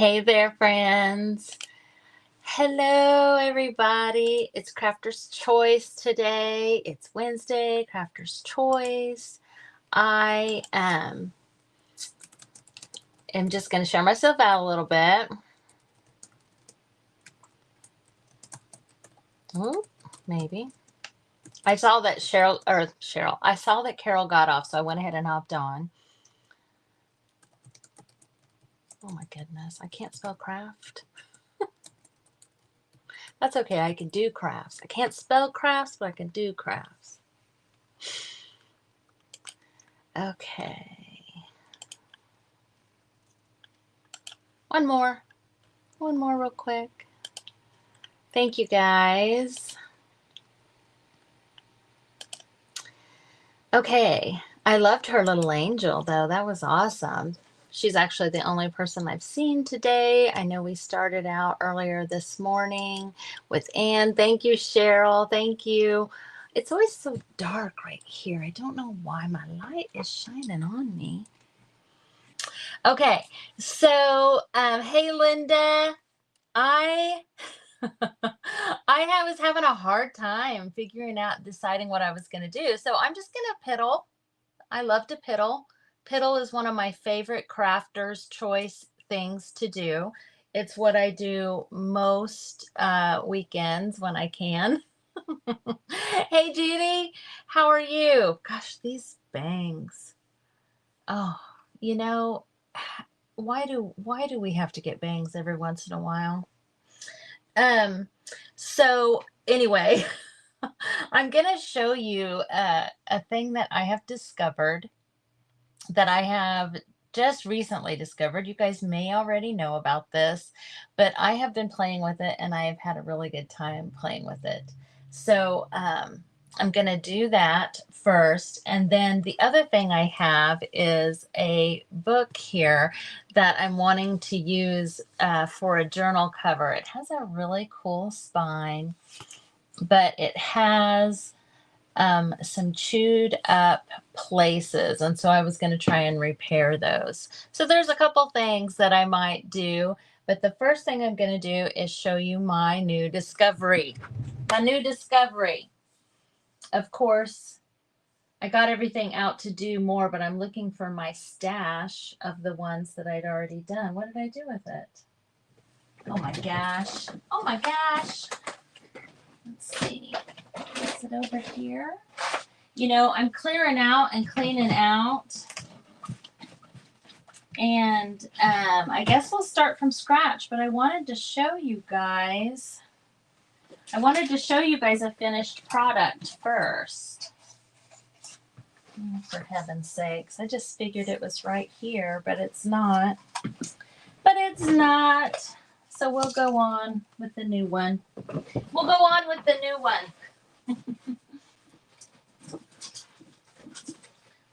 Hey there, friends. Hello, everybody. It's Crafter's Choice today. It's Wednesday, Crafter's Choice. I am just going to share myself out a little bit. Ooh, maybe. I saw that I saw that Carol got off, so I went ahead and hopped on. Oh my goodness, I can't spell craft. That's okay, I can do crafts. I can't spell crafts, but I can do crafts. Okay. One more real quick. Thank you guys. Okay. I loved her little angel though. That was awesome. She's actually the only person I've seen today. I know we started out earlier this morning with Anne. Thank you, Cheryl. Thank you. It's always so dark right here. I don't know why my light is shining on me. Okay. So, hey, Linda. I was having a hard time deciding what I was going to do. So I'm just going to piddle. I love to piddle. Piddle is one of my favorite crafter's choice things to do. It's what I do most weekends when I can. Hey, Judy, how are you? Gosh, these bangs. Oh, you know, why do we have to get bangs every once in a while? So anyway, I'm going to show you a thing that I have discovered, that I have just recently discovered. You guys may already know about this, but I have been playing with it and I have had a really good time playing with it. So I'm going to do that first. And then the other thing I have is a book here that I'm wanting to use for a journal cover. It has a really cool spine, but it has some chewed up places. And so I was going to try and repair those. So there's a couple things that I might do. But the first thing I'm going to do is show you my new discovery. Of course, I got everything out to do more, but I'm looking for my stash of the ones that I'd already done. What did I do with it? Oh my gosh. Oh my gosh. Let's see. Is it over here? You know, I'm clearing out and cleaning out. And I guess we'll start from scratch, but I wanted to show you guys. A finished product first. Oh, for heaven's sakes. I just figured it was right here, but it's not. So we'll go on with the new one.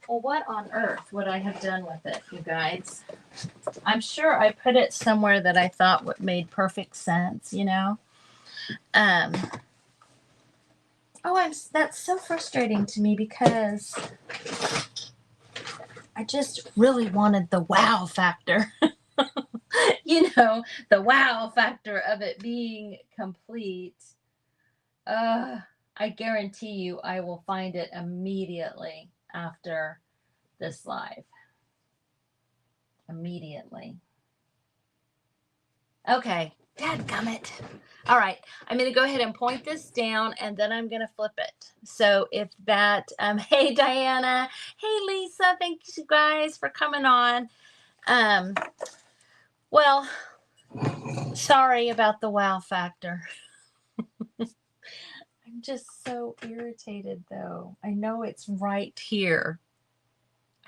Well, what on earth would I have done with it, you guys? I'm sure I put it somewhere that I thought made perfect sense, you know? That's so frustrating to me because I just really wanted the wow factor. You know, the wow factor of it being complete. I guarantee you I will find it immediately after this live. Immediately. Okay. Dadgummit. All right. I'm going to go ahead and point this down and then I'm going to flip it. So if that, hey, Diana. Hey, Lisa. Thank you guys for coming on. Well, sorry about the wow factor. I'm just so irritated though. I know it's right here.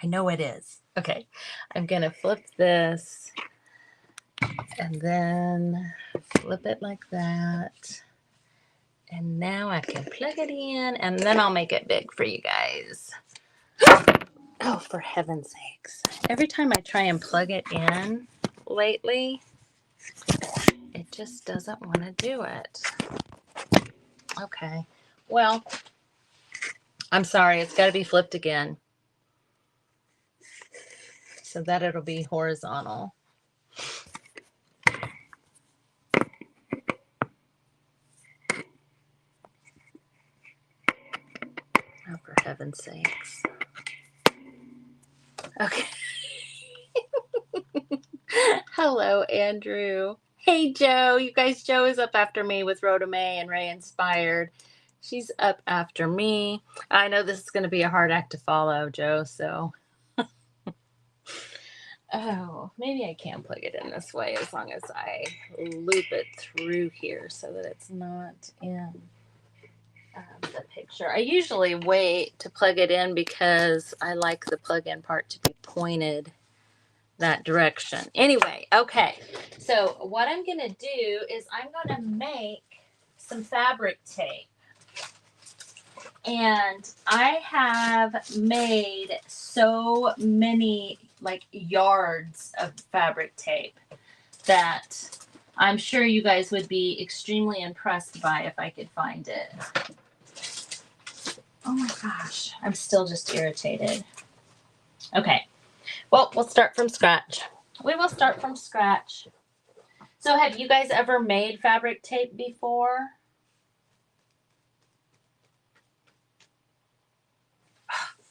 I know it is. Okay. I'm going to flip this and then flip it like that. And now I can plug it in and then I'll make it big for you guys. Oh, for heaven's sakes. Every time I try and plug it in lately, it just doesn't want to do it. Okay. Well, I'm sorry. It's got to be flipped again so that it'll be horizontal. heaven's sakes. Okay. Hello, Andrew. Hey, Joe. You guys, Joe is up after me with Rhoda May and Ray Inspired. She's up after me. I know this is going to be a hard act to follow, Joe, so. Oh, maybe I can plug it in this way as long as I loop it through here so that it's not in the picture. I usually wait to plug it in because I like the plug-in part to be pointed that direction. Anyway, okay. So what I'm going to do is I'm going to make some fabric tape. And I have made so many like yards of fabric tape that I'm sure you guys would be extremely impressed by if I could find it. Oh my gosh, I'm still just irritated. Okay, well, we'll start from scratch. We will start from scratch. So have you guys ever made fabric tape before?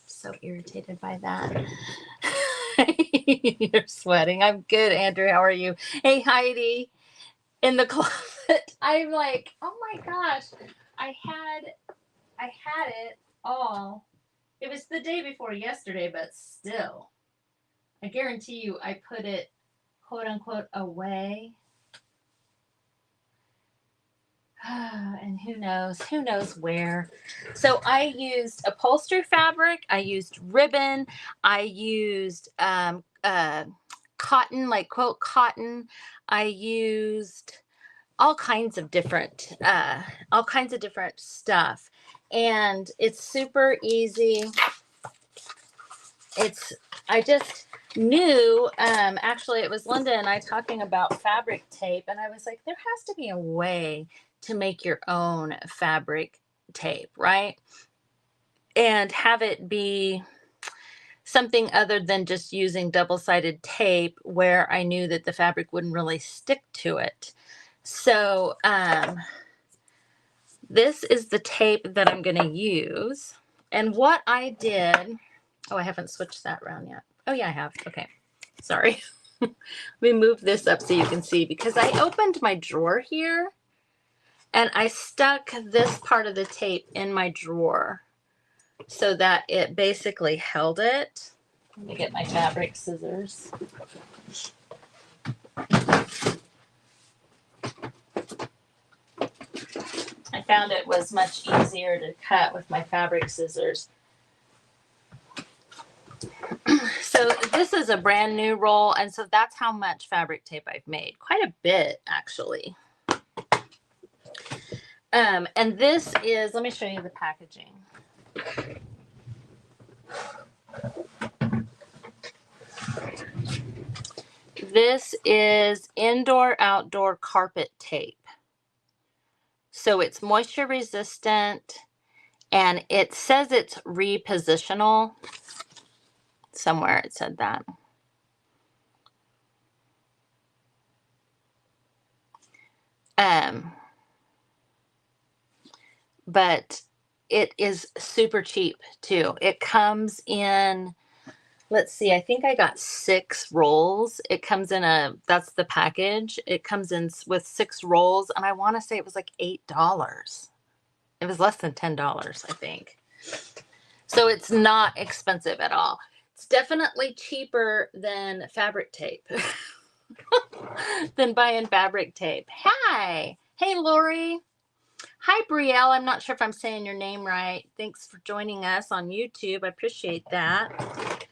So irritated by that. You're sweating. I'm good, Andrew. How are you? Hey, Heidi. In the closet. I'm like, oh my gosh. I had it all. It was the day before yesterday, but still. I guarantee you I put it quote unquote away. And who knows where. So I used upholstery fabric, I used ribbon, I used cotton, like quote cotton. I used all kinds of different stuff, and it's super easy. I just knew, actually it was Linda and I talking about fabric tape, and I was like, there has to be a way to make your own fabric tape, right? And have it be something other than just using double-sided tape where I knew that the fabric wouldn't really stick to it. So this is the tape that I'm going to use. And what I did, oh, I haven't switched that around yet. Oh yeah, I have. Okay. Sorry. Let me move this up so you can see, because I opened my drawer here and I stuck this part of the tape in my drawer so that it basically held it. Let me get my fabric scissors. I found it was much easier to cut with my fabric scissors. So this is a brand new roll, and so that's how much fabric tape I've made. Quite a bit, actually. And this is, let me show you the packaging. This is indoor-outdoor carpet tape. So it's moisture resistant, and it says it's repositional. Somewhere it said that. But it is super cheap too. It comes in, let's see, I think I got 6 rolls. It comes in that's the package. It comes in with 6 rolls, and I want to say it was like $8. It was less than $10, I think. So it's not expensive at all. It's definitely cheaper than fabric tape. Than buying fabric tape. Hi. Hey, Lori. Hi, Brielle. I'm not sure if I'm saying your name right. Thanks for joining us on YouTube. I appreciate that.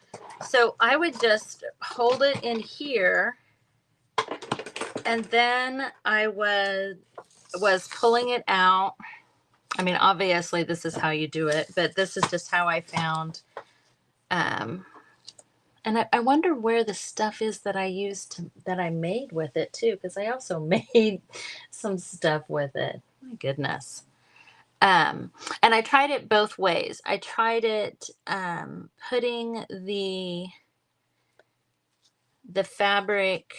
So I would just hold it in here, and then I was pulling it out. I mean, obviously this is how you do it, but this is just how I found. And I wonder where the stuff is that I used that I made with it too, because I also made some stuff with it. My goodness. And I tried it both ways. I tried it putting the fabric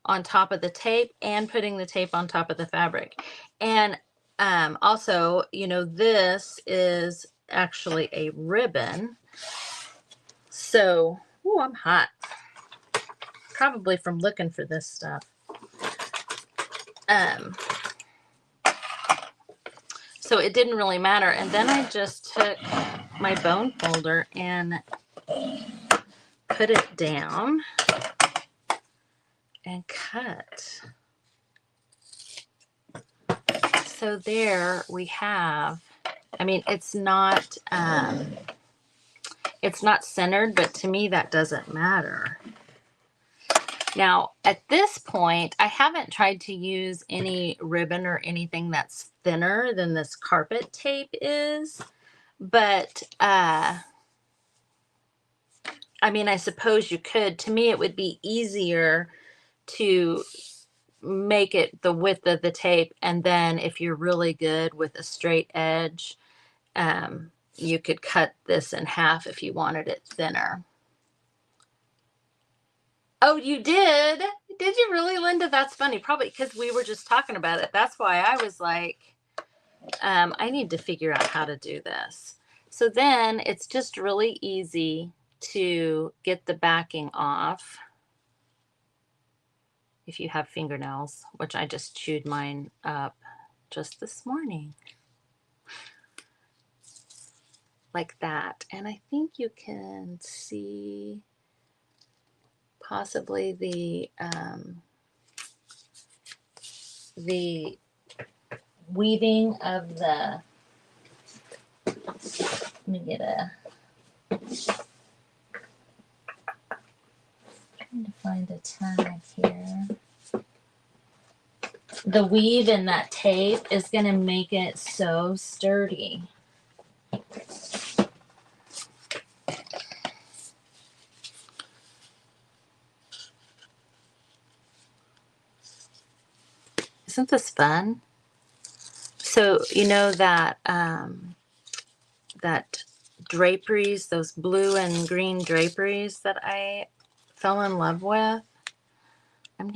on top of the tape and putting the tape on top of the fabric. And also, you know, this is actually a ribbon. So, oh, I'm hot. Probably from looking for this stuff. So it didn't really matter. And then I just took my bone folder and put it down and cut. So there we have, I mean, it's not centered, but to me that doesn't matter. Now, at this point, I haven't tried to use any ribbon or anything that's thinner than this carpet tape is, but I mean, I suppose you could. To me, it would be easier to make it the width of the tape, and then if you're really good with a straight edge, you could cut this in half if you wanted it thinner. Oh, you did? Did you really, Linda? That's funny. Probably because we were just talking about it. That's why I was like, I need to figure out how to do this. So then it's just really easy to get the backing off if you have fingernails, which I just chewed mine up just this morning. Like that. And I think you can see possibly the weaving of the, let me get trying to find a tag here. The weave in that tape is going to make it so sturdy. Isn't this fun? So, you know that that draperies, those blue and green draperies that I fell in love with? I'm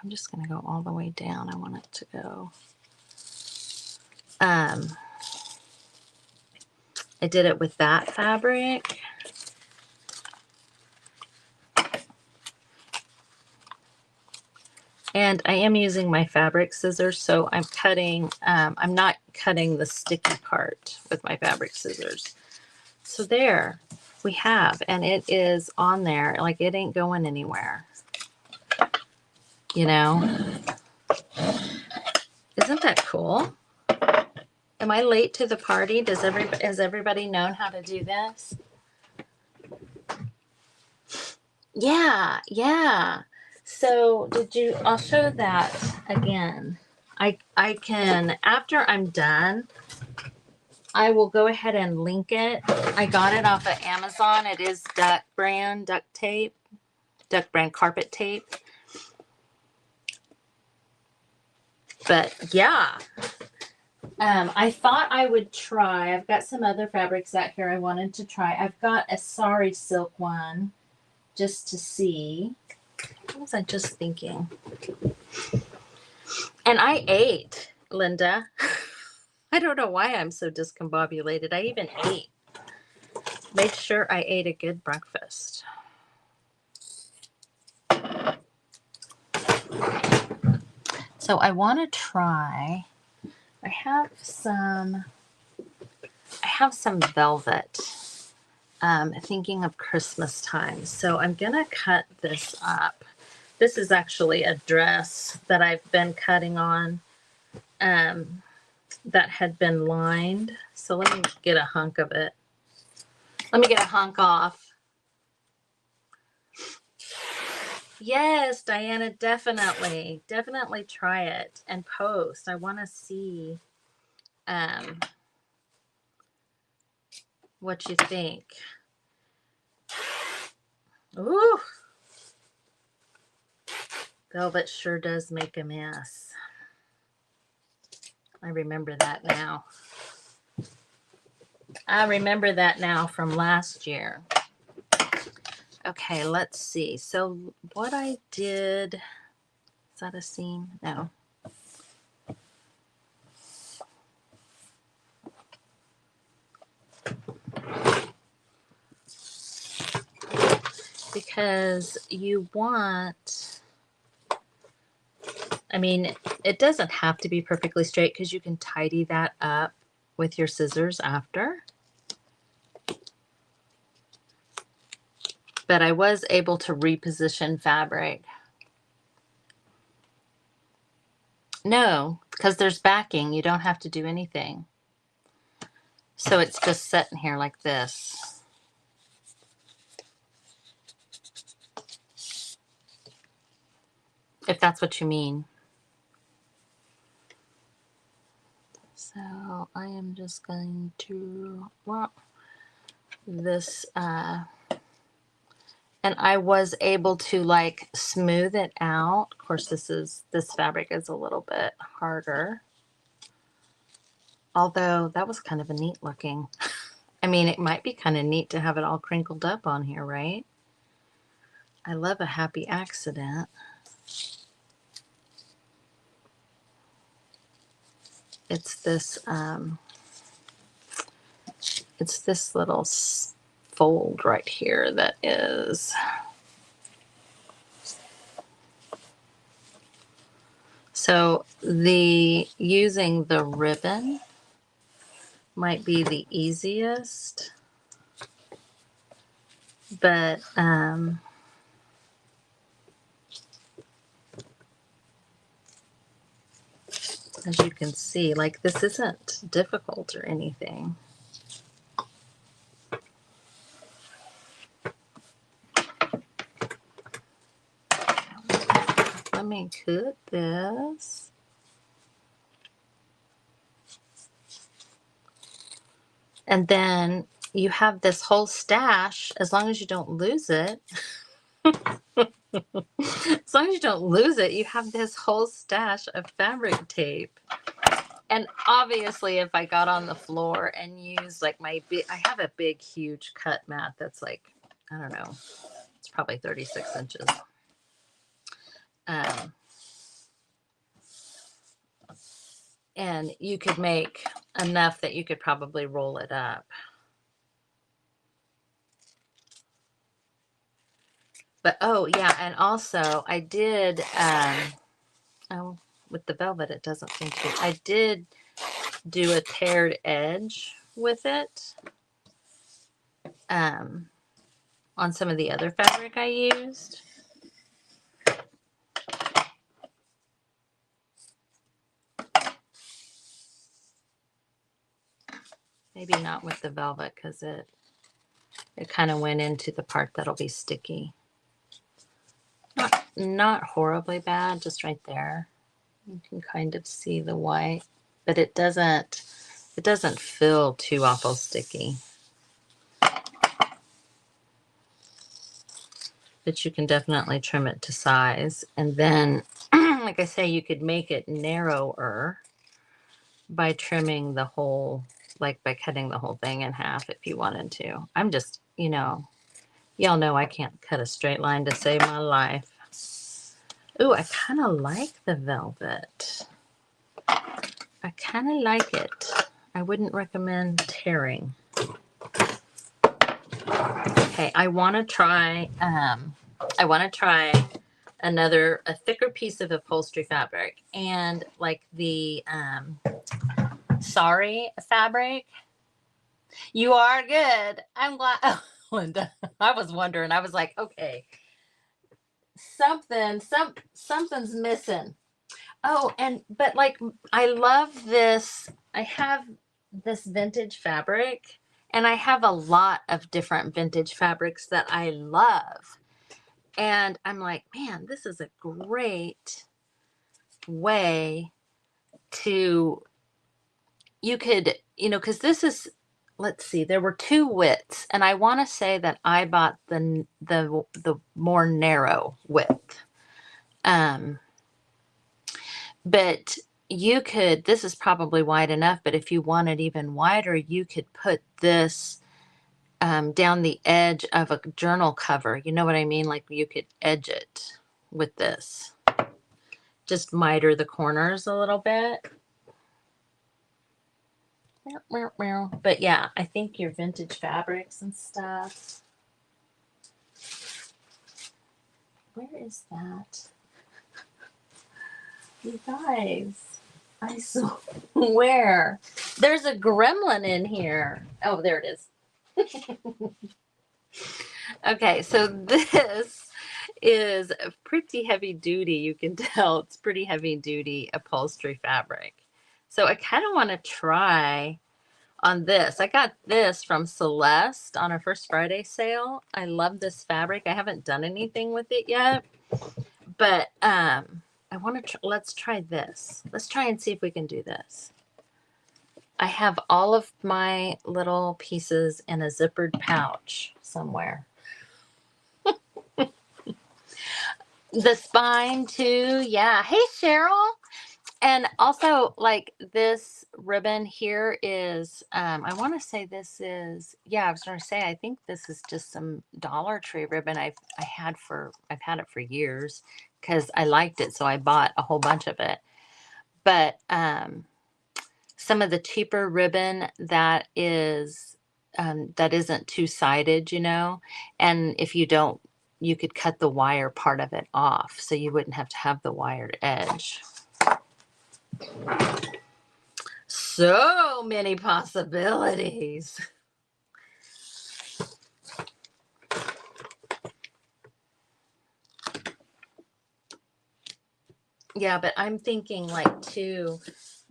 just gonna go all the way down. I want it to go. I did it with that fabric. And I am using my fabric scissors, so I'm cutting, I'm not cutting the sticky part with my fabric scissors. So there we have, and it is on there, like it ain't going anywhere. You know? Isn't that cool? Am I late to the party? Has everybody known how to do this? Yeah, yeah. So I'll show that again. I can, after I'm done, I will go ahead and link it. I got it off of Amazon. It is Duck Brand carpet tape. But yeah, I thought I would try. I've got some other fabrics out here I wanted to try. I've got a sari silk one just to see. What was I just thinking? And I ate, Linda. I don't know why I'm so discombobulated. I even ate. Made sure I ate a good breakfast. So I want to try. I have some velvet. Thinking of Christmas time. So I'm gonna cut this up. This is actually a dress that I've been cutting on that had been lined. So let me get a hunk of it. Let me get a hunk off. Yes, Diana, definitely try it and post. I want to see what you think. Ooh, velvet sure does make a mess. I remember that now. I remember that now from last year. Okay, let's see. So what I did, is that a seam? No. because you want, I mean, it doesn't have to be perfectly straight because you can tidy that up with your scissors after. But I was able to reposition fabric. No, because there's backing. You don't have to do anything. So it's just sitting here like this. If that's what you mean. So I am just going to, well, this, and I was able to like smooth it out. Of course, this fabric is a little bit harder. Although that was kind of a neat looking. I mean, it might be kind of neat to have it all crinkled up on here, right? I love a happy accident. It's this little fold right here that is, so using the ribbon might be the easiest, but as you can see, like, this isn't difficult or anything. Let me cut this. And then you have this whole stash, as long as you don't lose it. As long as you don't lose it, you have this whole stash of fabric tape. And obviously, if I got on the floor and used like I have a big, huge cut mat that's like, I don't know, it's probably 36 inches. And you could make enough that you could probably roll it up. But oh yeah, and also I did, oh, with the velvet it doesn't seem to. I did do a teared edge with it on some of the other fabric I used. Maybe not with the velvet because it kind of went into the part that'll be sticky. Not horribly bad, just right there. You can kind of see the white, but it doesn't feel too awful sticky. But you can definitely trim it to size. And then, like I say, you could make it narrower by trimming the whole, like by cutting the whole thing in half if you wanted to. I'm just, y'all know I can't cut a straight line to save my life. Ooh, I kind of like the velvet. I kind of like it. I wouldn't recommend tearing. Okay, I want to try a thicker piece of upholstery fabric, and like the sari fabric. You are good. I'm glad. Oh, Linda, I was wondering. I was like, okay, something's missing. Oh, but like, I love this. I have this vintage fabric, and I have a lot of different vintage fabrics that I love. And I'm like, man, this is a great way to, you could, because this is, let's see, there were two widths, and I want to say that I bought the more narrow width. But you could, this is probably wide enough, but if you wanted even wider, you could put this down the edge of a journal cover. You know what I mean? Like, you could edge it with this. Just miter the corners a little bit. But yeah, I think your vintage fabrics and stuff. Where is that? You guys, I swear. There's a gremlin in here. Oh, there it is. Okay, so this is pretty heavy duty. You can tell it's pretty heavy duty upholstery fabric. So I kind of want to try on this. I got this from Celeste on our First Friday sale. I love this fabric. I haven't done anything with it yet, but I want to let's try this. Let's try and see if we can do this. I have all of my little pieces in a zippered pouch somewhere. The spine too. Yeah. Hey, Cheryl. And also, like, this ribbon here is, I want to say this is, yeah, I was going to say, I think this is just some Dollar Tree ribbon I've had it for years because I liked it. So I bought a whole bunch of it. But some of the cheaper ribbon that isn't two-sided, you know, and if you don't, you could cut the wire part of it off so you wouldn't have to have the wired edge. So many possibilities. Yeah, but I'm thinking like too,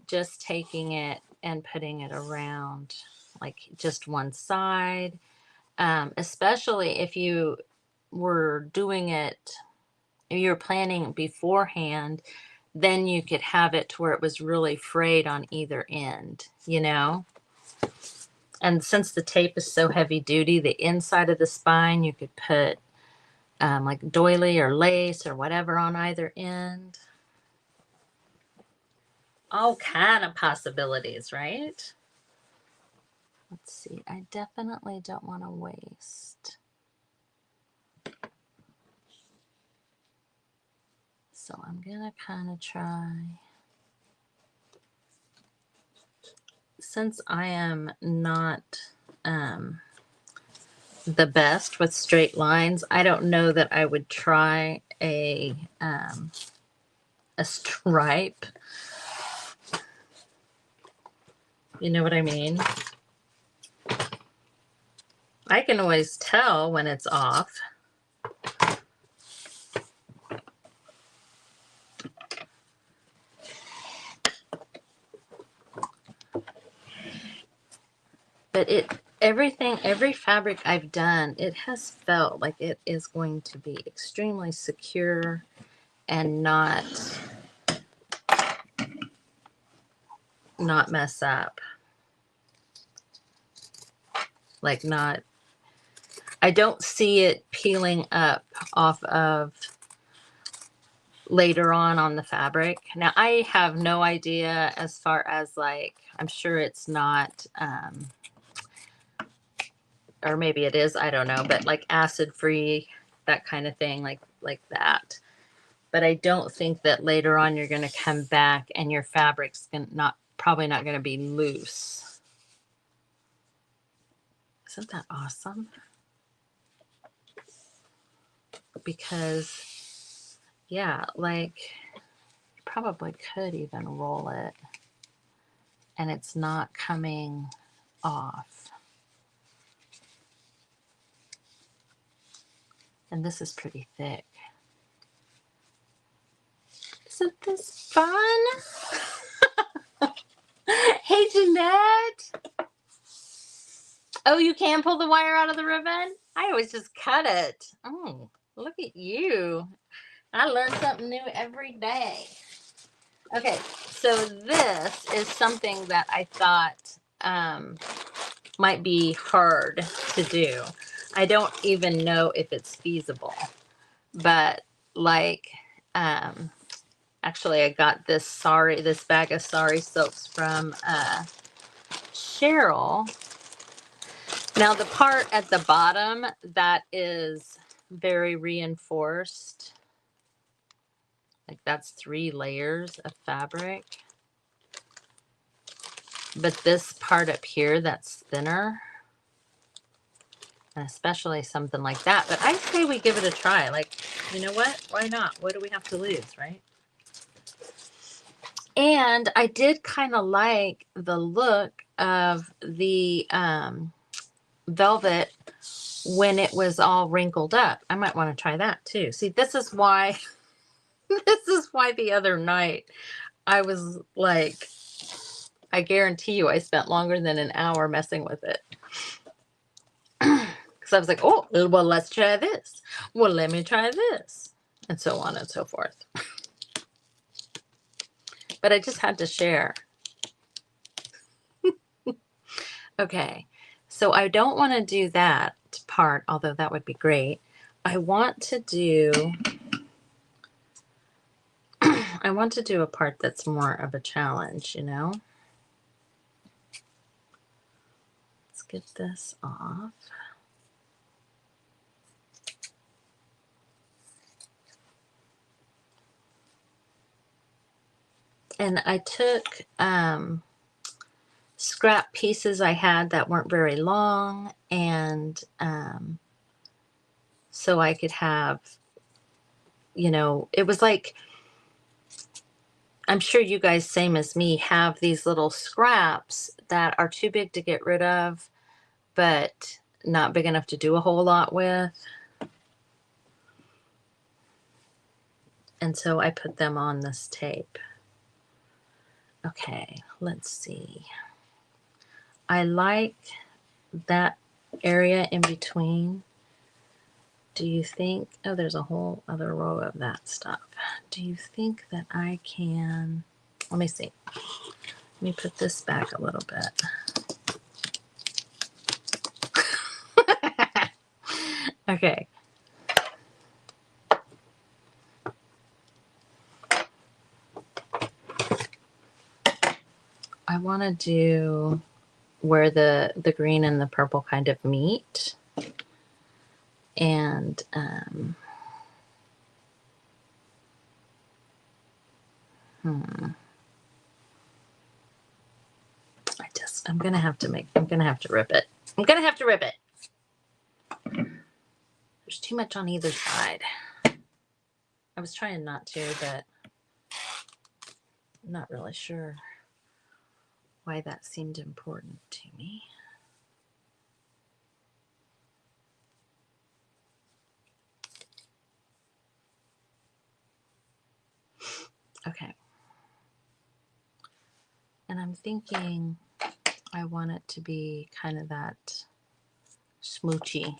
just taking it and putting it around like just one side, especially if you were doing it, if you were planning beforehand, then you could have it to where it was really frayed on either end, you know? And since the tape is so heavy duty, the inside of the spine, you could put like doily or lace or whatever on either end. All kind of possibilities, right? Let's see. I definitely don't want to waste. So I'm going to kind of try. Since I am not the best with straight lines, I don't know that I would try a stripe. You know what I mean? I can always tell when it's off. But every fabric I've done, it has felt like it is going to be extremely secure and not mess up. Like I don't see it peeling up off of later on the fabric. Now I have no idea as far as like, I'm sure it's not, or maybe it is, I don't know, but like acid free, that kind of thing, like that. But I don't think that later on you're going to come back and your fabric's probably not going to be loose. Isn't that awesome? Because, yeah, like you probably could even roll it and it's not coming off. And this is pretty thick. Isn't this fun? Hey, Jeanette. Oh, you can pull the wire out of the ribbon? I always just cut it. Oh, look at you. I learn something new every day. Okay, so this is something that I thought might be hard to do. I don't even know if it's feasible, but like, actually I got this bag of sari silks from Cheryl. Now the part at the bottom that is very reinforced, like that's 3 layers of fabric. But this part up here that's thinner, and especially something like that. But I say we give it a try. Like, You know what? Why not? What do we have to lose, right? And I did kind of like the look of the velvet when it was all wrinkled up. I might want to try that too. See, this is why this is why the other night I was like, I guarantee you I spent longer than an hour messing with it. Because I was like, oh, well, let's try this. Well, let me try this. And so on and so forth. But I just had to share. Okay, so I don't want to do that part, although that would be great. I want to do I want to do a part that's more of a challenge, you know? Let's get this off. And I took scrap pieces I had that weren't very long, and so I could have, you know, it was like, I'm sure you guys, same as me, have these little scraps that are too big to get rid of, but not big enough to do a whole lot with. And so I put them on this tape. Okay, let's see. I like that area in between. Do you think, oh, there's a whole other row of that stuff. Do you think that I can, let me see. Let me put this back a little bit. Okay. I want to do where the green and the purple kind of meet. And I'm gonna have to rip it. I'm gonna have to rip it. There's too much on either side. I was trying not to, but I'm not really sure why that seemed important to me. Okay. And I'm thinking I want it to be kind of that smoochy.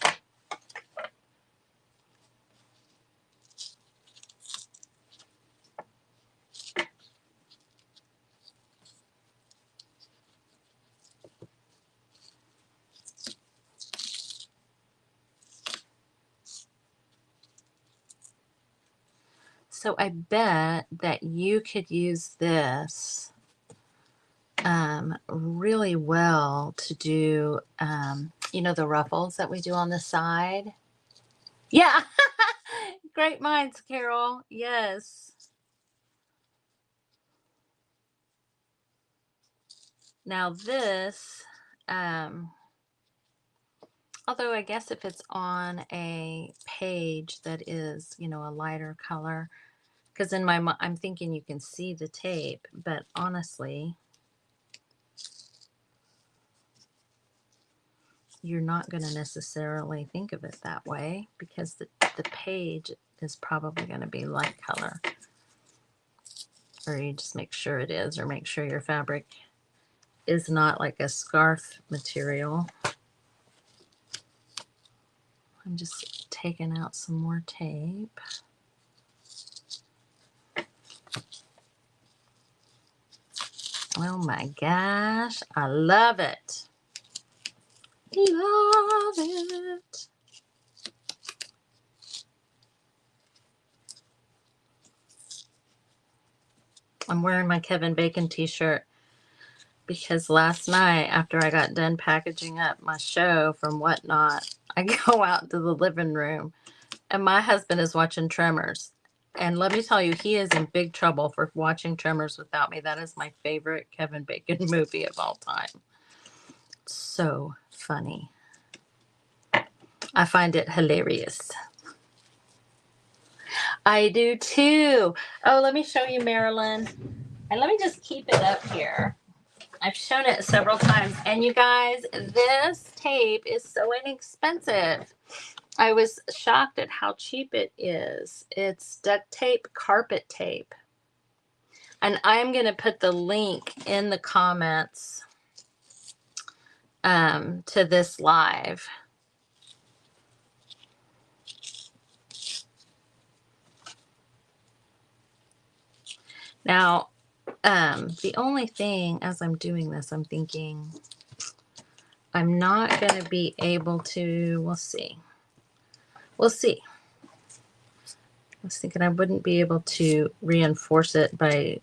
So I bet that you could use this really well to do, you know, the ruffles that we do on the side. Yeah. Great minds, Carol. Yes. Now this, although I guess if it's on a page that is, you know, a lighter color, because in my mind, I'm thinking you can see the tape, but honestly, you're not going to necessarily think of it that way because the page is probably going to be light color. Or you just make sure it is, or make sure your fabric is not like a scarf material. I'm just taking out some more tape. Oh my gosh, I love it. Love it. I'm wearing my Kevin Bacon t-shirt because last night after I got done packaging up my show from Whatnot, I go out to the living room and my husband is watching Tremors. And let me tell you, he is in big trouble for watching Tremors without me. That is my favorite Kevin Bacon movie of all time. So funny. I find it hilarious. I do too. Oh, let me show you, Marilyn. And let me just keep it up here. I've shown it several times. And you guys, this tape is so inexpensive. I was shocked at how cheap it is. It's duct tape, carpet tape. And I'm going to put the link in the comments to this live. Now, the only thing as I'm doing this, I'm thinking I'm not going to be able to, we'll see. We'll see. I was thinking I wouldn't be able to reinforce it by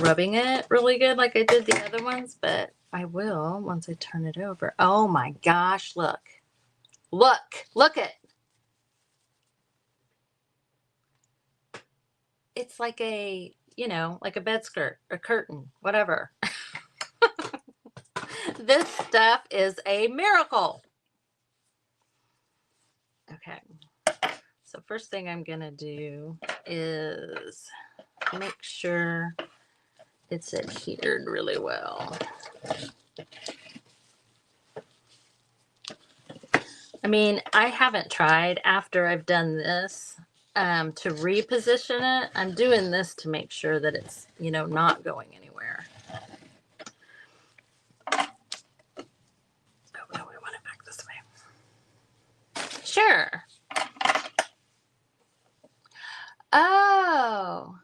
rubbing it really good like I did the other ones, but I will once I turn it over. Oh my gosh, look. Look it. It's like a, like a bed skirt, a curtain, whatever. This stuff is a miracle. Okay. So first thing I'm going to do is make sure it's adhered really well. I mean, I haven't tried after I've done this to reposition it. I'm doing this to make sure that it's, not going anywhere. Oh, no, we want it back this way. Sure. Oh.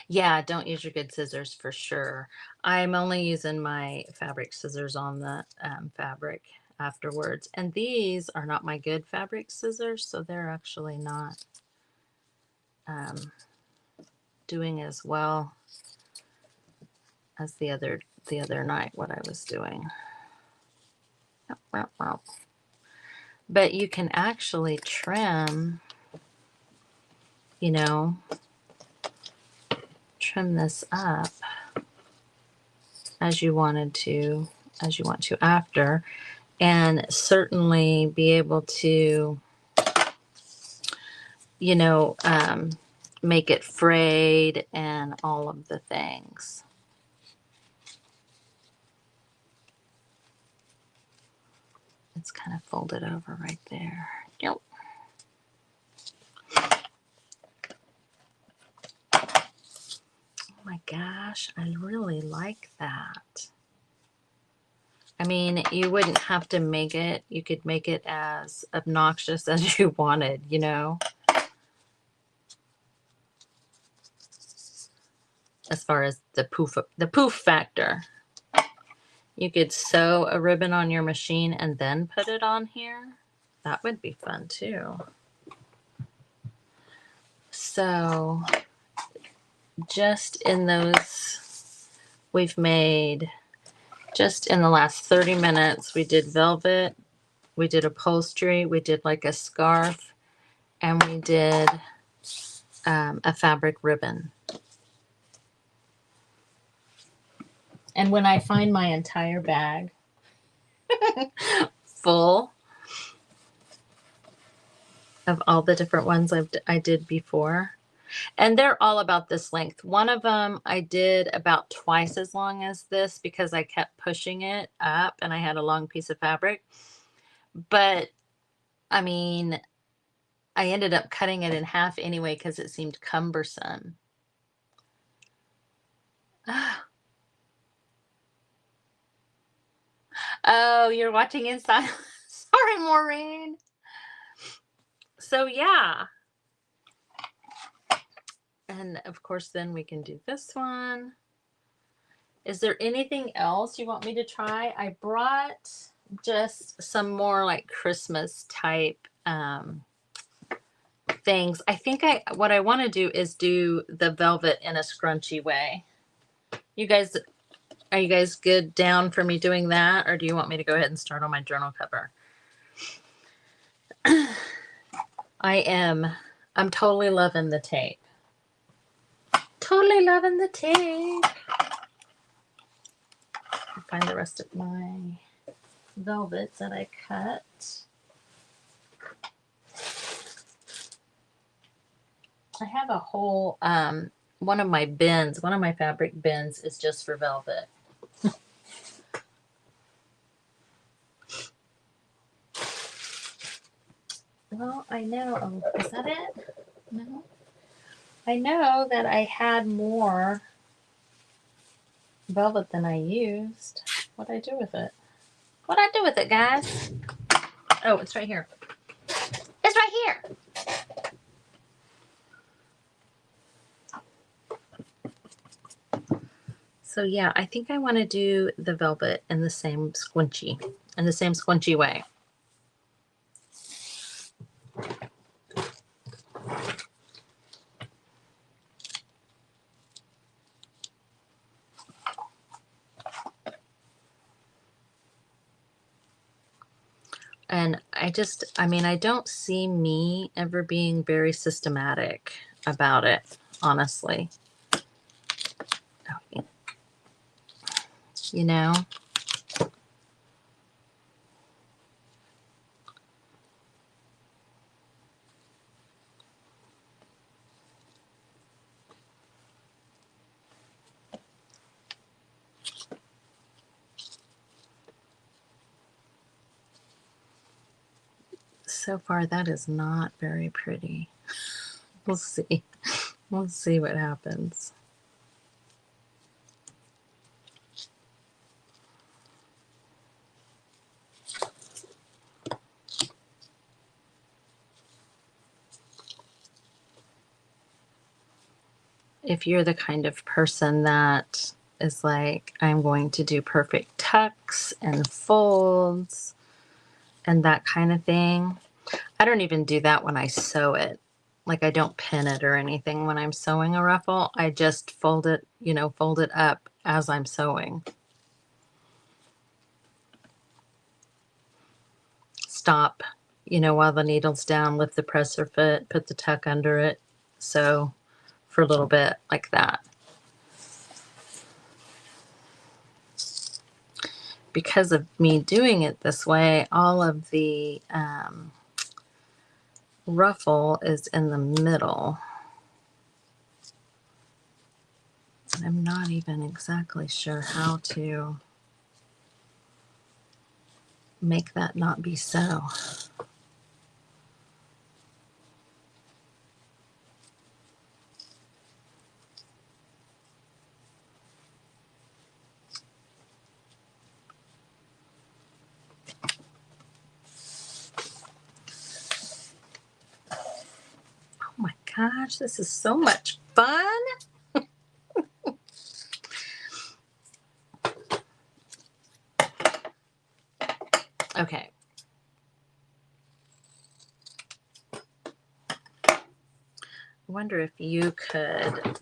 Yeah, don't use your good scissors for sure. I'm only using my fabric scissors on the fabric afterwards. And these are not my good fabric scissors, so they're actually not doing as well as the other night what I was doing. But you can actually trim, trim this up as you want to after, and certainly be able to, make it frayed and all of the things. It's kind of folded over right there. Yep. Oh my gosh, I really like that. I mean, you wouldn't have to make it. You could make it as obnoxious as you wanted, as far as the poof factor. You could sew a ribbon on your machine and then put it on here. That would be fun too. So just in those, we've made, just in the last 30 minutes, we did velvet, we did upholstery, we did like a scarf, and we did a fabric ribbon. And when I find my entire bag full of all the different ones I did before, and they're all about this length. One of them I did about twice as long as this because I kept pushing it up and I had a long piece of fabric. But I mean, I ended up cutting it in half anyway because it seemed cumbersome. Oh, you're watching in silence. Sorry, Maureen. So yeah. And of course, then we can do this one. Is there anything else you want me to try? I brought just some more like Christmas type things. I think what I want to do is do the velvet in a scrunchy way. Are you guys good down for me doing that? Or do you want me to go ahead and start on my journal cover? I'm totally loving the tape. Totally loving the tape. Find the rest of my velvets that I cut. I have a whole, one of my bins, one of my fabric bins is just for velvet. Well, I know, oh, is that it? No. I know that I had more velvet than I used. What'd I do with it? What'd I do with it, guys? Oh, it's right here. It's right here. So yeah, I think I want to do the velvet in the same squunchy way. And I mean, I don't see me ever being very systematic about it, honestly. You know? So far, that is not very pretty. We'll see. We'll see what happens. If you're the kind of person that is like, I'm going to do perfect tucks and folds and that kind of thing, I don't even do that when I sew it. Like, I don't pin it or anything when I'm sewing a ruffle. I just fold it, fold it up as I'm sewing. Stop, while the needle's down, lift the presser foot, put the tuck under it, sew for a little bit like that. Because of me doing it this way, all of the ruffle is in the middle. And I'm not even exactly sure how to make that not be so. Oh my gosh, this is so much fun. Okay. I wonder if you could,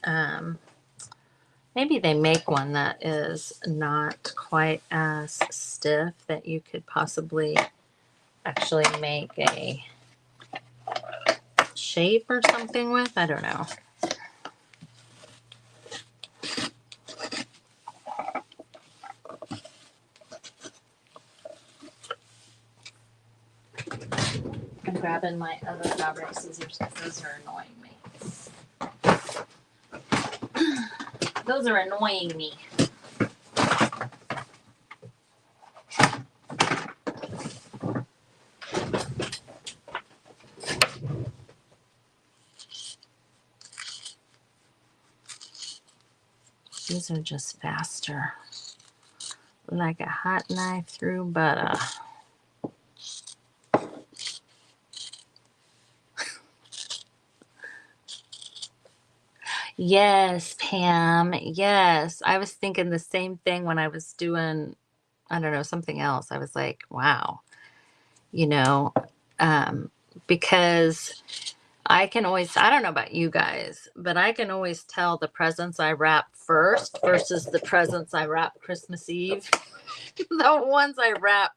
maybe they make one that is not quite as stiff that you could possibly actually make a shape or something with. I don't know. I'm grabbing my other fabric scissors because those are annoying me. Those are annoying me. These are just faster. Like a hot knife through butter. Yes, Pam. Yes. I was thinking the same thing when I was doing, I don't know, something else. I was like, wow, because I can always, I don't know about you guys, but I can always tell the presents I wrap first versus the presents I wrap Christmas Eve. The ones I wrap,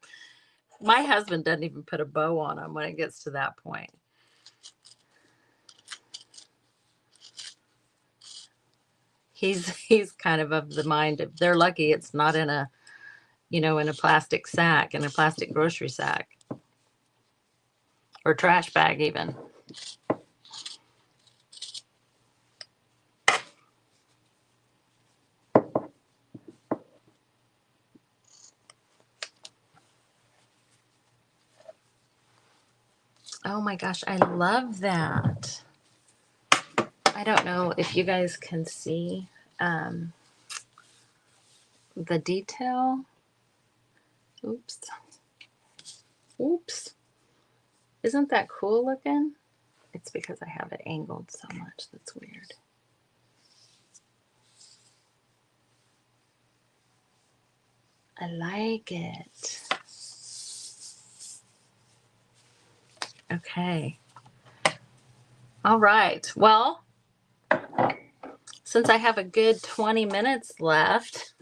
my husband doesn't even put a bow on them when it gets to that point. He's kind of the mind of, they're lucky it's not in a you know, in a plastic sack, in a plastic grocery sack, or trash bag even. Oh my gosh, I love that. I don't know if you guys can see the detail. Oops. Oops. Isn't that cool looking? It's because I have it angled so much. That's weird. I like it. Okay. All right. Well, since I have a good 20 minutes left,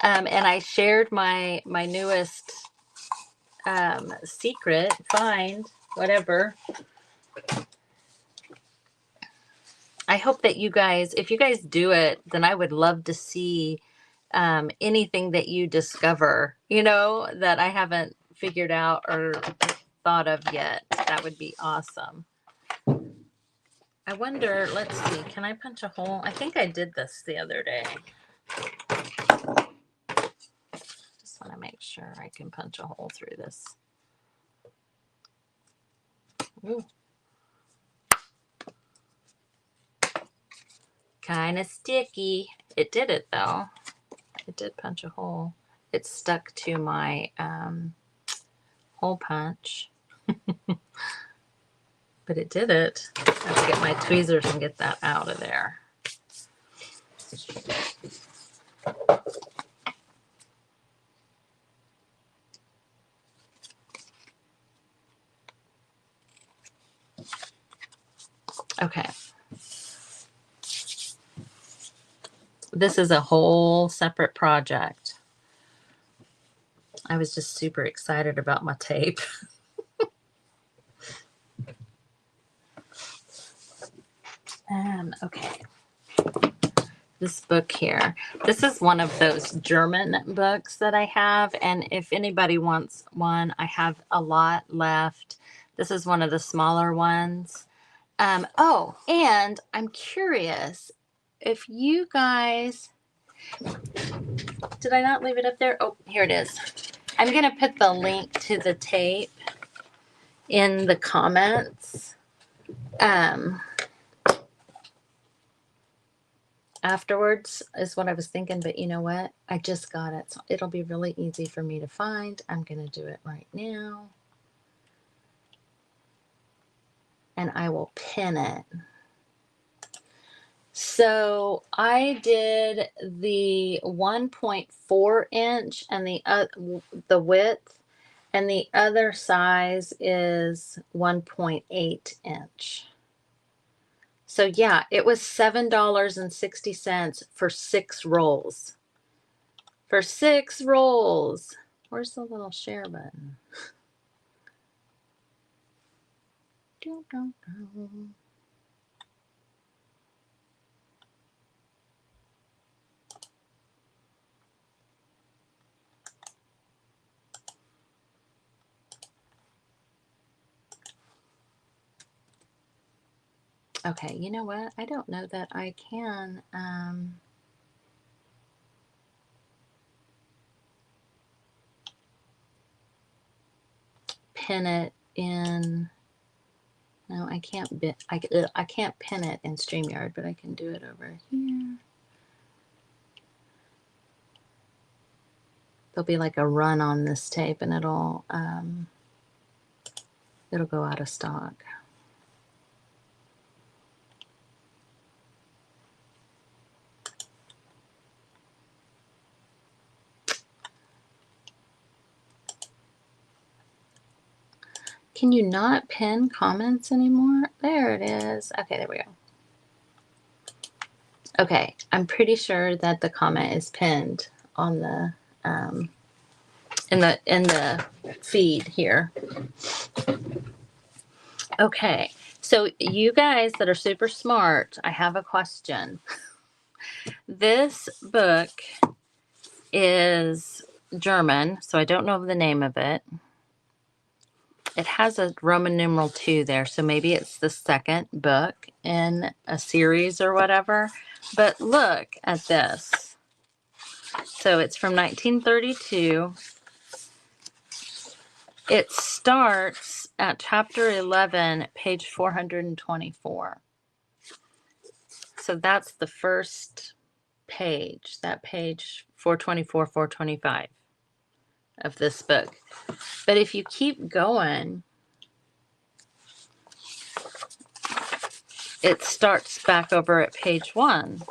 and I shared my newest secret, find, whatever, I hope that you guys, if you guys do it, then I would love to see anything that you discover, you know, that I haven't figured out or thought of yet. That would be awesome. I wonder, let's see, can I punch a hole? I think I did this the other day. Just want to make sure I can punch a hole through this. Ooh. Kind of sticky. It did it though. It did punch a hole. It stuck to my hole punch. But it did it. I have to get my tweezers and get that out of there. Okay. This is a whole separate project. I was just super excited about my tape. Okay. This book here. This is one of those German books that I have. And if anybody wants one, I have a lot left. This is one of the smaller ones. Oh, and I'm curious if you guys, did I not leave it up there? Oh, here it is. I'm going to put the link to the tape in the comments. Afterwards is what I was thinking, but you know what? I just got it. So it'll be really easy for me to find. I'm going to do it right now. And I will pin it. So I did the 1.4 inch and the width, and the other size is 1.8 inch. So yeah, it was $7.60 for 6 rolls. For 6 rolls. Where's the little share button? Okay, you know what? I don't know that I can pin it in. No, I can't. I can't pin it in StreamYard, but I can do it over here. There'll be like a run on this tape, and it'll go out of stock. Can you not pin comments anymore? There it is. Okay, there we go. Okay, I'm pretty sure that the comment is pinned on the in the feed here. Okay, so you guys that are super smart, I have a question. This book is German, so I don't know the name of it. It has a Roman numeral 2 there, so maybe it's the second book in a series or whatever. But look at this. So it's from 1932. It starts at chapter 11, page 424. So that's the first page, that page 424, 425 of this book. But if you keep going, it starts back over at page 1.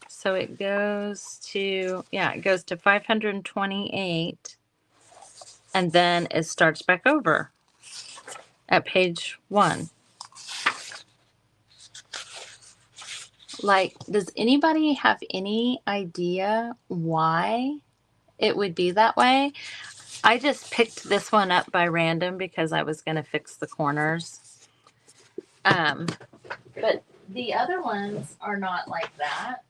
So it goes to, it goes to 528, and then it starts back over at page 1. Like, does anybody have any idea why it would be that way? I just picked this one up by random because I was going to fix the corners. But the other ones are not like that.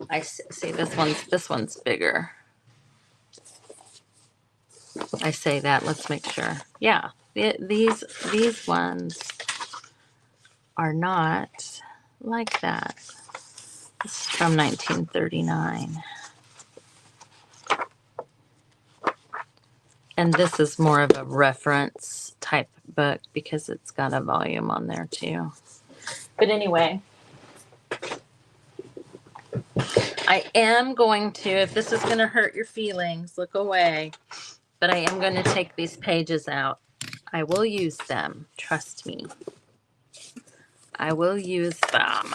I see this one's bigger. I say that, let's make sure. Yeah, these ones are not like that. This is from 1939. And this is more of a reference type book because it's got a volume on there too. But anyway, I am going to, if this is going to hurt your feelings, look away. But I am going to take these pages out. I will use them. Trust me. I will use them.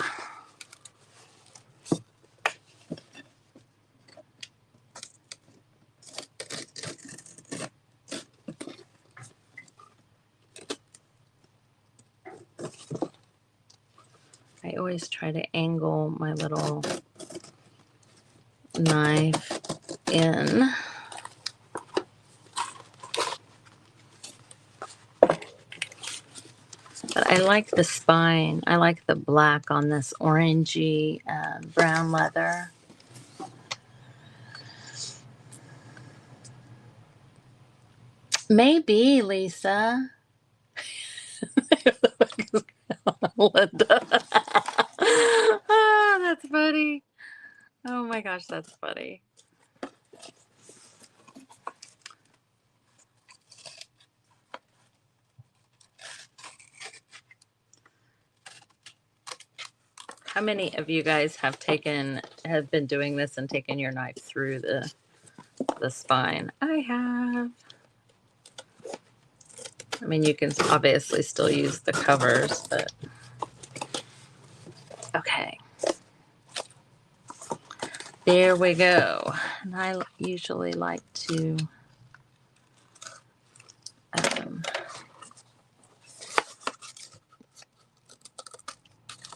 I always try to angle my little knife in. But I like the spine. I like the black on this orangey brown leather. Maybe, Lisa. Linda. Oh, that's funny. Oh my gosh, that's funny. How many of you guys have been doing this and taken your knife through the spine? I have. I mean, you can obviously still use the covers, but okay. There we go. And I usually like to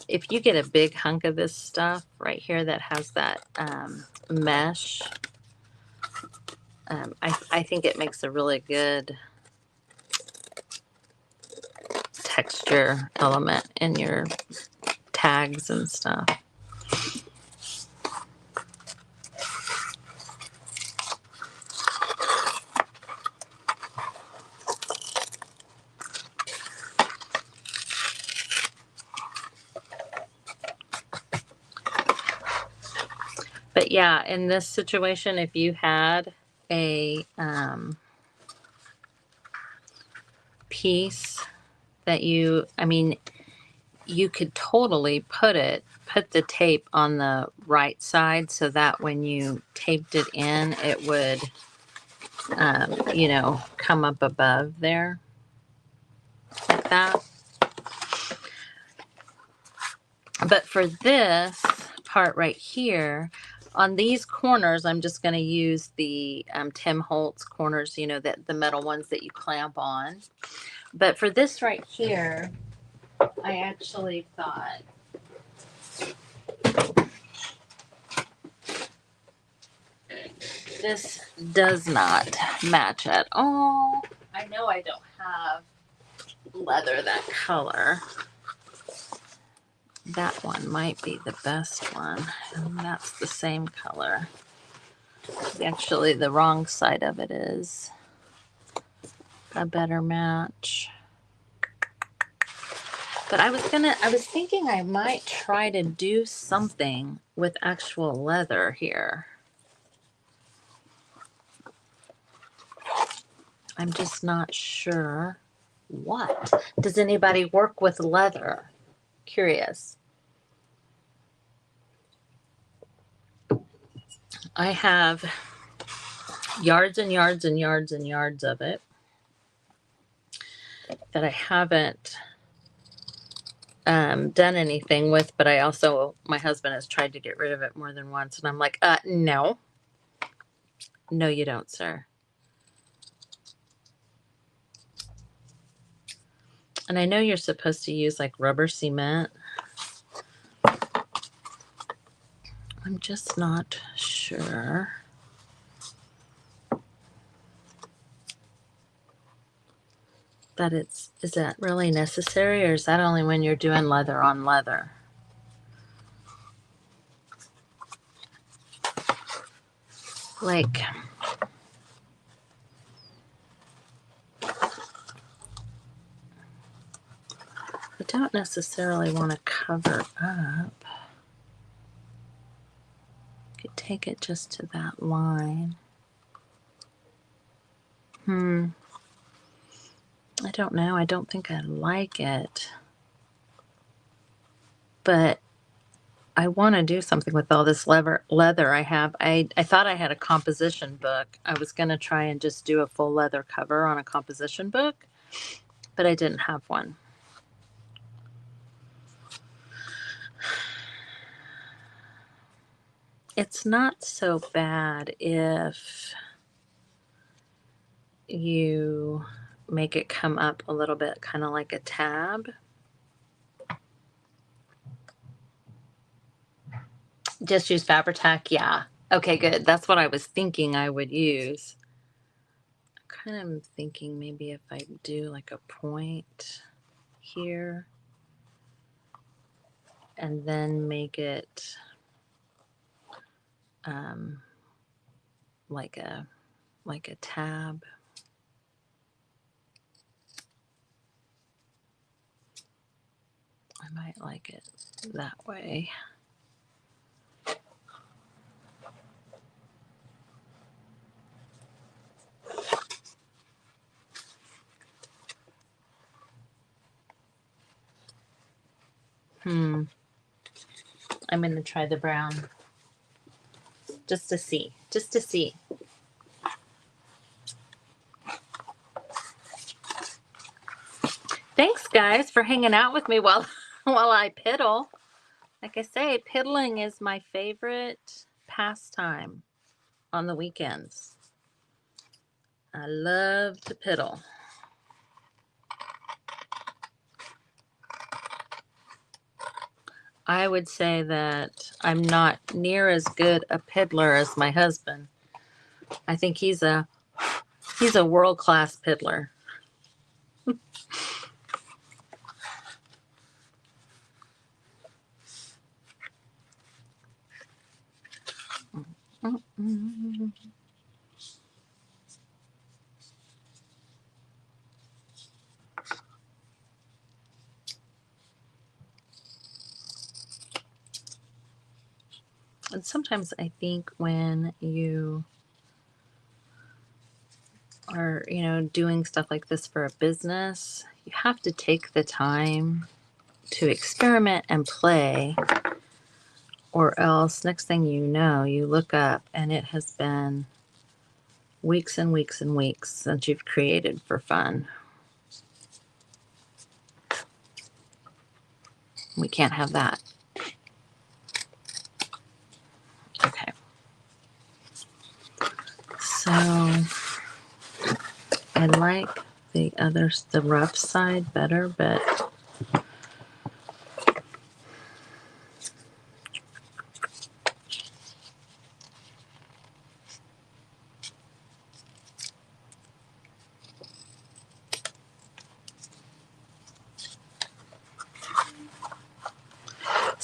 if you get a big hunk of this stuff right here that has that mesh, I think it makes a really good texture element in your tags and stuff. But yeah, in this situation, if you had a piece that you could totally put the tape on the right side so that when you taped it in, it would, come up above there like that. But for this part right here, on these corners, I'm just going to use the Tim Holtz corners, the metal ones that you clamp on. But for this right here, I actually thought this does not match at all. I know I don't have leather that color. that one might be the best one. And that's the same color. Actually, the wrong side of it is a better match. But I was thinking I might try to do something with actual leather here. I'm just not sure what. Does anybody work with leather? Curious. I have yards and yards and yards and yards of it that I haven't done anything with, but my husband has tried to get rid of it more than once, and I'm like, no. No, you don't, sir. And I know you're supposed to use like rubber cement. I'm just not sure. That is that really necessary, or is that only when you're doing leather on leather? Like, I don't necessarily want to cover up. Could take it just to that line. I don't know. I don't think I like it. But I want to do something with all this leather I have. I thought I had a composition book. I was going to try and just do a full leather cover on a composition book, but I didn't have one. It's not so bad if you make it come up a little bit, kind of like a tab. Just use Fabri-Tac? Yeah. Okay, good. That's what I was thinking I would use. I kind of thinking maybe if I do like a point here and then make it like a tab. I might like it that way. I'm going to try the brown just to see. Thanks, guys, for hanging out with me while I piddle. Like I say, piddling is my favorite pastime on the weekends. I love to piddle. I would say that I'm not near as good a piddler as my husband. I think he's a world-class piddler. And sometimes I think when you are, doing stuff like this for a business, you have to take the time to experiment and play, or else next thing you know, you look up and it has been weeks and weeks and weeks since you've created for fun. We can't have that. Okay. So I like the rough side better, but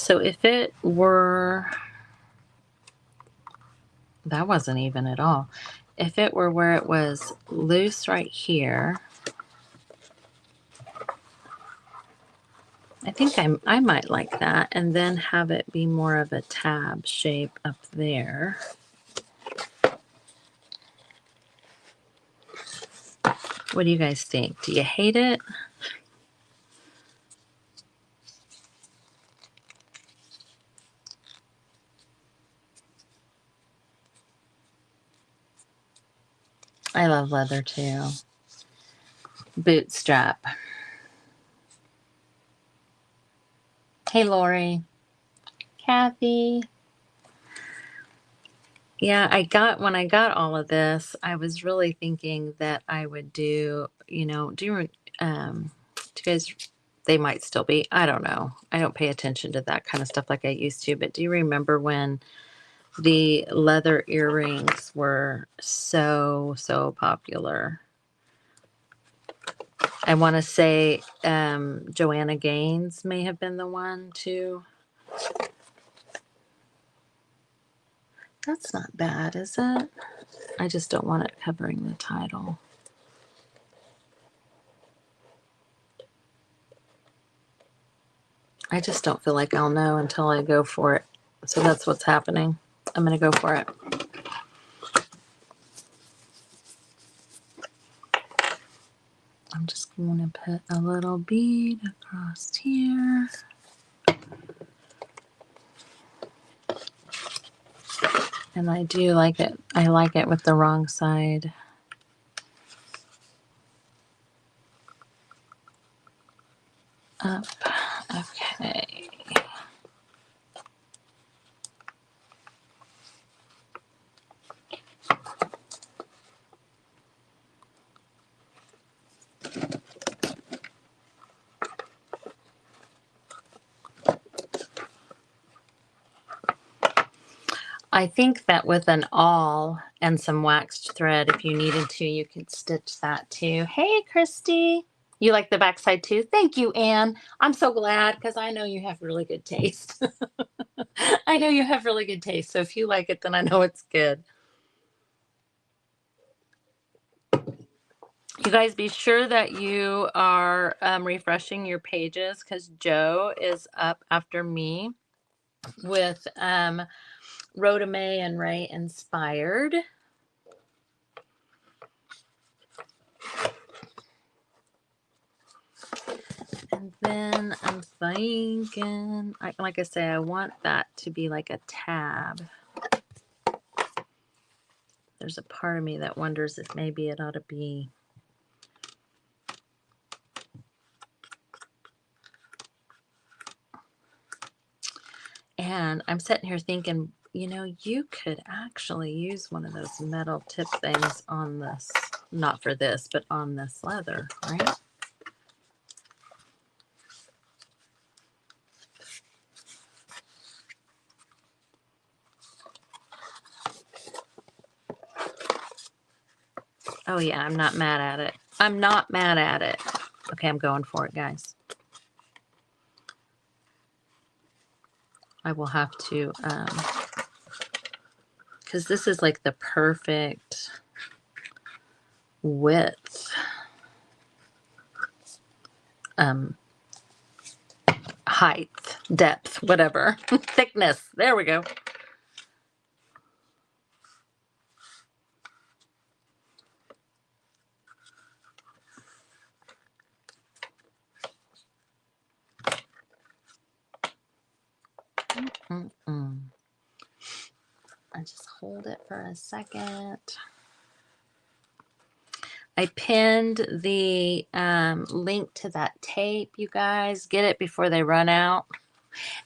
So if it were, that wasn't even at all. If it were where it was loose right here, I think I might like that, and then have it be more of a tab shape up there. What do you guys think? Do you hate it? I love leather too. Bootstrap. Hey, Lori. Kathy. Yeah, when I got all of this, I was really thinking that I would do, do you guys, they might still be, I don't know. I don't pay attention to that kind of stuff like I used to, but do you remember when the leather earrings were so popular? I want to say Joanna Gaines may have been the one too. That's not bad, is it? I just don't want it covering the title. I just don't feel like I'll know until I go for it. So that's what's happening. I'm going to go for it. I'm just going to put a little bead across here. And I do like it. I like it with the wrong side. Up. Okay. I think that with an awl and some waxed thread, if you needed to, you could stitch that too. Hey, Christy. You like the backside too? Thank you, Anne. I'm so glad because I know you have really good taste. I know you have really good taste. So if you like it, then I know it's good. You guys be sure that you are refreshing your pages because Joe is up after me with Rhoda May and Ray Inspired. And then I'm thinking, like I say, I want that to be like a tab. There's a part of me that wonders if maybe it ought to be. And I'm sitting here thinking, you could actually use one of those metal tip things on this, not for this, but on this leather, right? Oh yeah, I'm not mad at it. I'm not mad at it. Okay, I'm going for it, guys. I will have to, because this is like the perfect width. Height, depth, whatever. Thickness. There we go. I just hold it for a second. I pinned the link to that tape, you guys. Get it before they run out.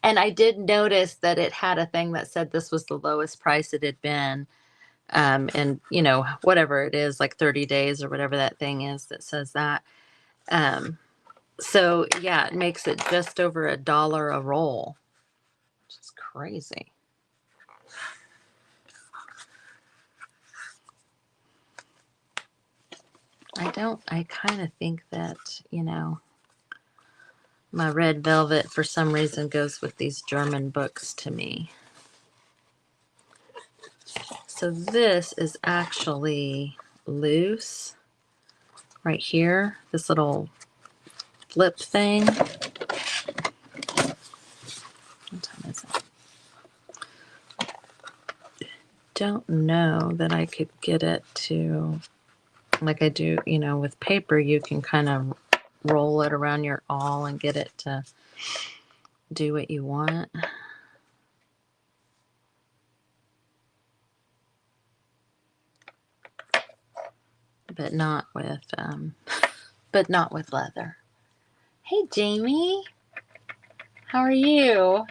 And I did notice that it had a thing that said this was the lowest price it had been. And, whatever it is, like 30 days or whatever that thing is that says that. So, yeah, it makes it just over $1 a roll, which is crazy. I kind of think that, My red velvet, for some reason, goes with these German books to me. So this is actually loose right here. This little flip thing. What time is it? Don't know that I could get it to, like I do, you know, with paper, you can kind of roll it around your awl and get it to do what you want. But not with leather. Hey Jamie, how are you?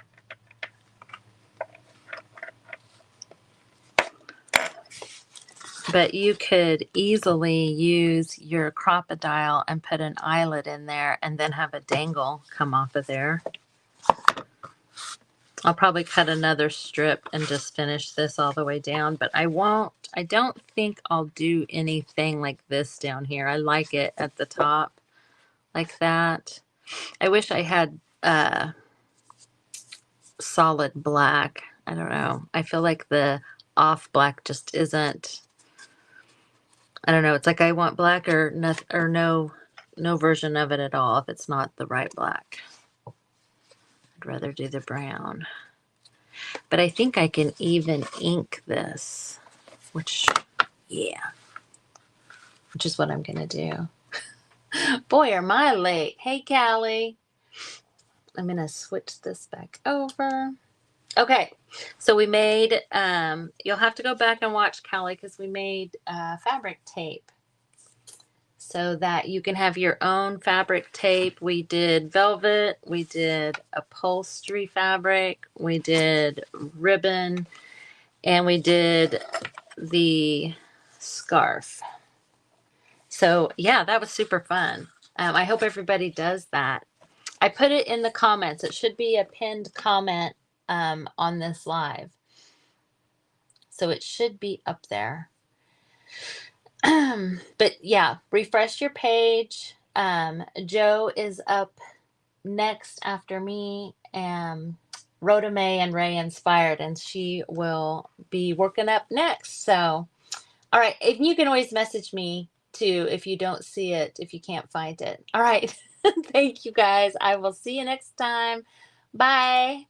But you could easily use your crocodile and put an eyelet in there and then have a dangle come off of there. I'll probably cut another strip and just finish this all the way down, but I don't think I'll do anything like this down here. I like it at the top like that. I wish I had solid black. I don't know. I feel like the off black just isn't, I don't know. It's like I want black or no version of it at all if it's not the right black. I'd rather do the brown. But I think I can even ink this, which is what I'm going to do. Boy, am I late. Hey, Callie. I'm going to switch this back over. Okay, so we made, you'll have to go back and watch, Callie, because we made fabric tape so that you can have your own fabric tape. We did velvet, we did upholstery fabric, we did ribbon, and we did the scarf. So yeah, that was super fun. I hope everybody does that. I put it in the comments. It should be a pinned comment on this live. So it should be up there. But yeah, refresh your page. Joe is up next after me. Rhoda May and Ray Inspired, and she will be working up next. So, all right. If you can always message me too if you don't see it, if you can't find it. All right. Thank you guys. I will see you next time. Bye.